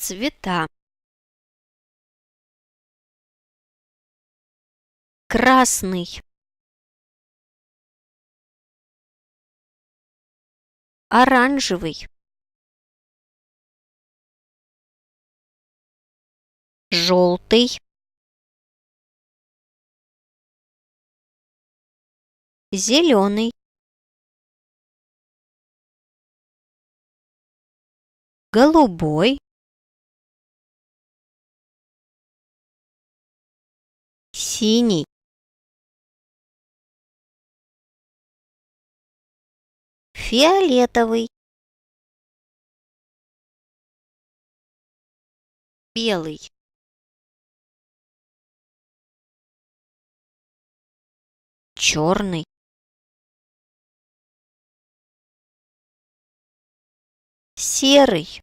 Цвета. Красный, оранжевый, желтый, зеленый, голубой, синий, фиолетовый, белый, черный, серый,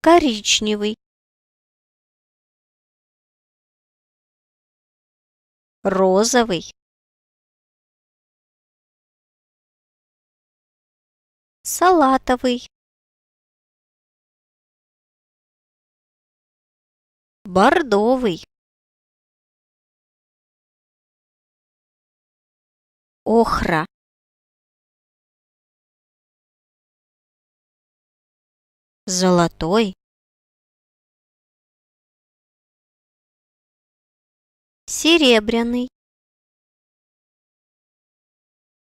коричневый, розовый, салатовый, бордовый, охра, золотой, серебряный,